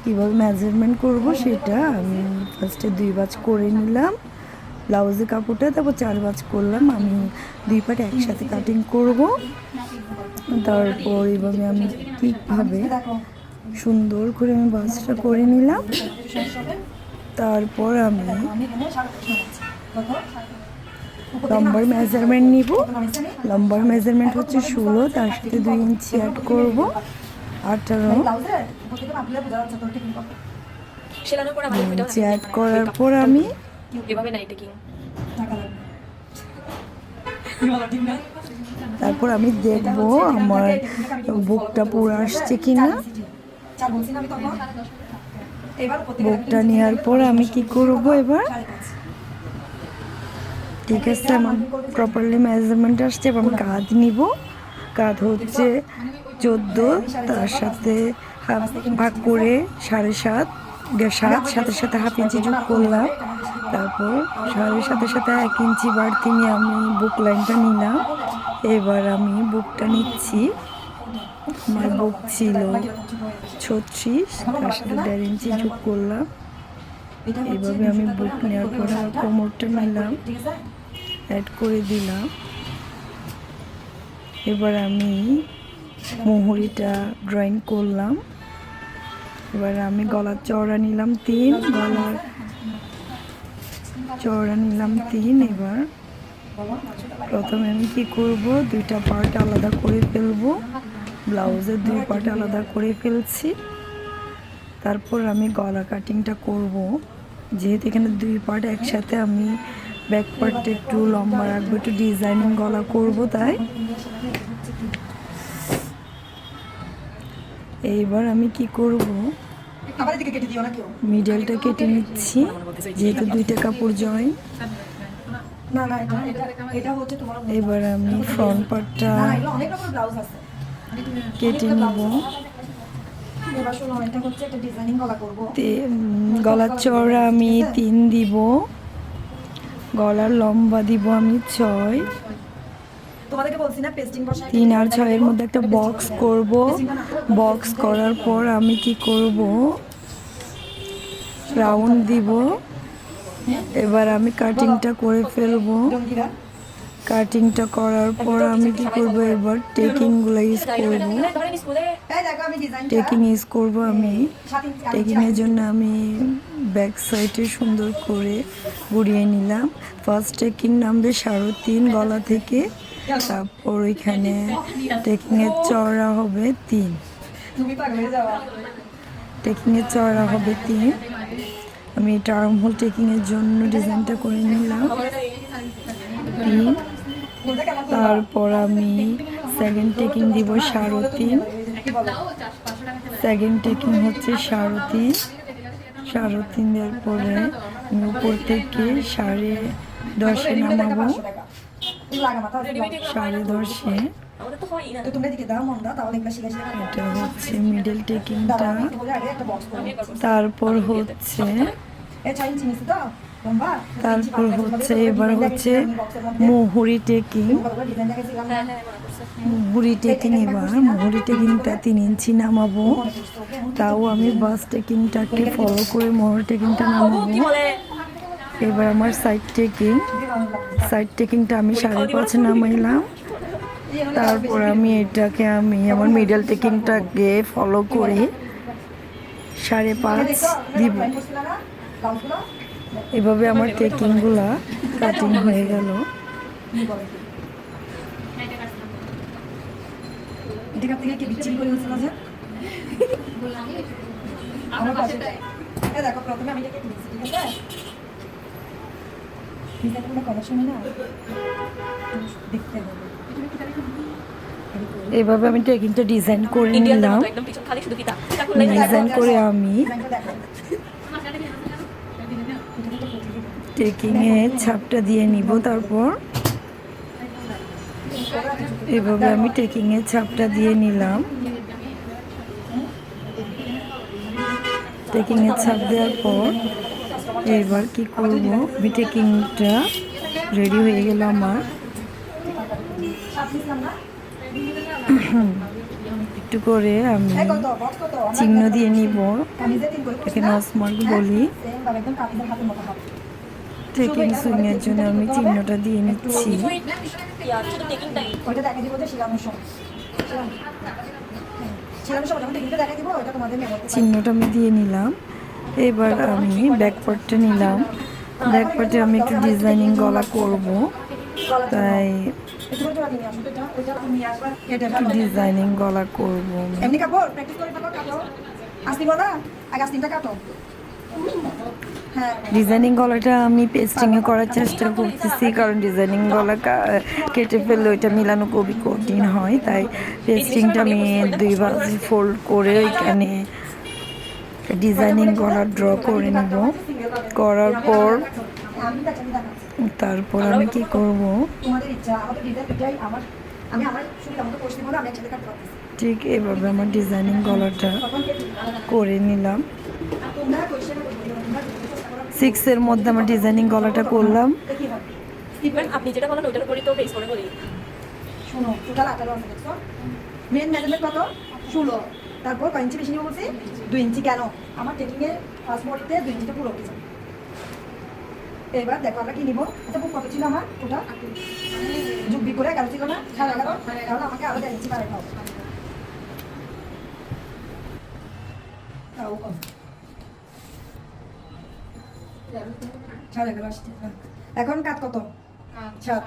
কীভাবে মেজারমেন্ট করব সেটা আমি ফার্স্টে 2 ভাঁজ করে নিলাম ব্লাউজের কাপড়টা, তারপর 4 ভাঁজ করলাম। আমি 2 পার্ট একসাথে কাটিং করব। তারপর এইভাবে আমি ঠিকভাবে সুন্দর করে আমি ভাঁজটা করে নিলাম। তারপর আমি লম্বার মেজারমেন্ট নিব। লম্বার মেজারমেন্ট হচ্ছে 16, তার সাথে 2 ইঞ্চি অ্যাড করব 18 ইঞ্চি অ্যাড করার পর আমি তারপর আমি দেখব আমার বুকটা পুরো আসছে কিনা। বুকটা নেওয়ার পর আমি কি করব এবার, ঠিক আছে আমার প্রপারলি মেজারমেন্ট আসছে। এবার আমি কাঁধ নিব। কাঁধ হচ্ছে 14, তার সাথে হাফ ভাগ করে 7.5, 7 সাথে সাথে হাফ ইঞ্চি যোগ করলাম। তারপর 7.5 সাথে 1 ইঞ্চি বাড়তি নিয়ে আমি বুক লাইনটা নিলাম। এবার আমি বুকটা নিচ্ছি। আমার বুক ছিল 36, তার সাথে 1.5 ইঞ্চি যোগ করলাম। এইভাবে আমি বুক নেওয়ার পর আমার কোমরটা নিলাম, অ্যাড করে দিলাম। এবার আমি মুহুরিটা ড্রয়িং করলাম। এবার আমি গলার চওড়া নিলাম 3, গলার চওড়া নিলাম 3। এবার প্রথমে আমি কি করব, 2টা পার্ট আলাদা করে ফেলবো। ব্লাউজের 2 পার্ট আলাদা করে ফেলছি। তারপর আমি গলা কাটিংটা করব। যেহেতু এখানে 2 পার্ট একসাথে, আমি ব্যাক পার্টটা একটু লম্বা রাখবো, একটু ডিজাইনিং গলা করব, তাই এইবার আমি কি করব, মিডলটা কেটে নিচ্ছি। যেহেতু 2টা কাপড় জয়েন, এবার আমি ফ্রন্ট পার্টটা কেটে নিব। গলার চওড়া আমি 3 দিব, গলার লম্বা দিব আমি 6। 3 আর 6 এর মধ্যে একটা বক্স করব। বক্স করার পর আমি কি করব, রাউন্ড দিব। এবার আমি কাটিংটা করে ফেলবো। কাটিংটা করার পর আমি কি করব, এবার টেকিংগুলো ইউজ করব। টেকিং ইউজ করব আমি। টেকিংয়ের জন্য আমি ব্যাক সাইডে সুন্দর করে ঘুরিয়ে নিলাম। ফার্স্ট টেকিং নামবে 3.5 গলা থেকে। তারপর এখানে টেকিংয়ের চওড়া হবে 3। টেকিংয়ের চওড়া হবে 3। আমি টার্ম হোল টেকিংয়ের জন্য ডিজাইনটা করে নিলাম 3। তারপর আমি সেকেন্ড টেকিং দিব 3.5। সেকেন্ড টেকিং হচ্ছে 3.5। 3.5 দেওয়ার পরে আমি উপর থেকে 10.5 নামাবো। 10.5 এটা হচ্ছে মিডল টেকিংটা। তারপর হচ্ছে এবার হচ্ছে মুহুরি টেকিং। মুহুরি টেকিং, এবার মুহুরি টেকিংটা 3 ইঞ্চি নামাবো। তাও আমি বাস টেকিংটাকে ফলো করে মুহুরি টেকিংটা নামাবো। এবার আমার সাইড টেকিংটা আমি 5.5 নামাইলাম। তারপর আমি এটাকে আমার মিডল টেকিংটাকে ফলো করে 5.5 দিব। এভাবে আমার টেকিংগুলা কাটিং হয়ে গেল। এভাবে আমি টেকিংটা ডিজাইন করে নিলাম। ডিজাইন করে আমি টেকিংয়ে ছাপটা দিয়ে নিব। তারপর এভাবে আমি টেকিংয়ে ছাপটা দিয়ে নিলাম। টেকিংয়ে ছাপ দেওয়ার পর এবার কি করব, আমি টেকিংটা রেডি হয়ে গেল আমার। একটু একটু করে আমি চিহ্ন দিয়ে নিব, একে নসমার্ক বলি। টেকিং সুইংয়ের জন্য আমি চিহ্নটা দিয়ে নিচ্ছি। চিহ্নটা আমি দিয়ে নিলাম। এবার আমি ব্যাক পার্টটা নিলাম। ব্যাক পার্টে আমি একটু ডিজাইনিং গলা করব, তাই একটু ডিজাইনিং গলা করব। ডিজাইনিং গলাটা আমি পেস্টিংয়ে করার চেষ্টা করতেছি, কারণ ডিজাইনিং গলা কেটে ফেললে ওইটা মিলানো খুবই কঠিন হয়। তাই পেস্টিংটা আমি 2 ভাঁজ ফোল্ড করে এখানে ডিজাইনিং গলা ড্র করে নেব। করার পর তারপর আমি কি করব, ঠিক এভাবে আমার ডিজাইনিং গলাটা করে নিলাম। 6 মধ্যে আমার ডিজাইনিং গলাটা করলাম। আপনি যেটা বলেন ওইটার উপরই তো বেস করে বলি। শুনো, টোটাল 18 আছে দেখছো? মেন মেজারমেন্ট কত? 16। তারপর কয় ইঞ্চি বেশি নিব বলছি? 2 ইঞ্চি। কেন? আমার টেকিং এর ফার্স্ট বডিতে 2 ইঞ্চিটা পুরো উঠেছে। এবার দেখো আমরা কি নিব? আচ্ছা বুক কত ছিল আমার? ওটা যোগ বিয়োগ করে 11 ছিল না? 11.5। তাহলে আমাকে আরো 1 ইঞ্চি বাড়াইতে হবে। তাও কম। 11.5 আসছে। এখন কাট কত? 7।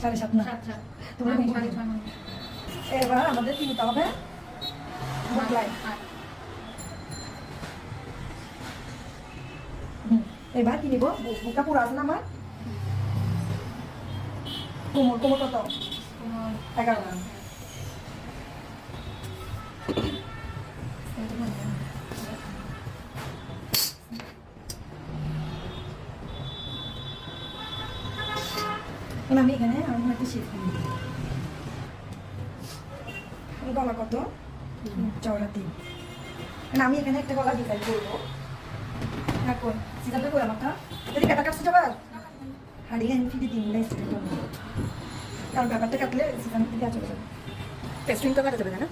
7.5 না? তোমরা এবার আমাদের কি নিতে হবে? বুক লাইন। এবার কি নিব? বুকটা পুরো আছে না আমার? কোমর কত? 11। আমি এখানে একটা শেপ করি। গলা কত? চওড়া 3। আমি এখানে একটা গলা ডিজাইন করবো। এখন সিজারটা করে আমারটা যদি কাটা কাটছে যাবার হাড়ি আমি ফিরে দিন না, কারণ ব্যাপারটা কাটলে সিজার থেকে চলে যাবে। পেস্টিং তো কাটা যাবে না?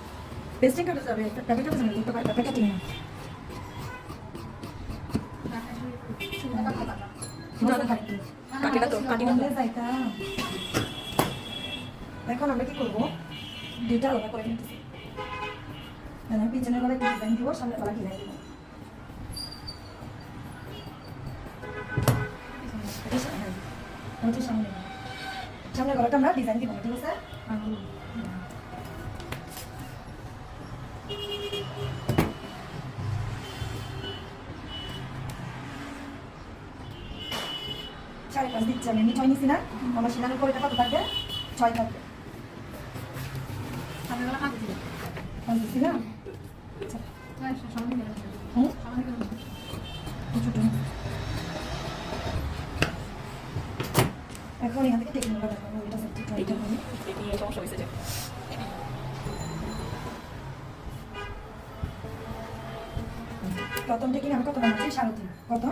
পেস্টিং কাটা যাবে, ব্যাপারটা কাটা যাবে, ব্যাপারটা কাটিং না। এখন আমরা কি করবো? দুইটা আলাদা করে নিতেছি। পিছনের গলায় ডিজাইন দিব, সামনের গলা ডিজাইন দিব। সামনের গলাটা আমরা ডিজাইন দিব, ঠিক আছে? সাড়ে 5 দিচ্ছি আমি। 6 নিচ্ছি না? আমার সিলানোর পরে কত থাকবে? 6 থাকবে। দিচ্ছি না? এখন এখান থেকে টেকনিক দেখাবো। সমস্যা হয়েছে যে প্রথম টেকিং আমি কত বানাচ্ছি? 3.5। কত?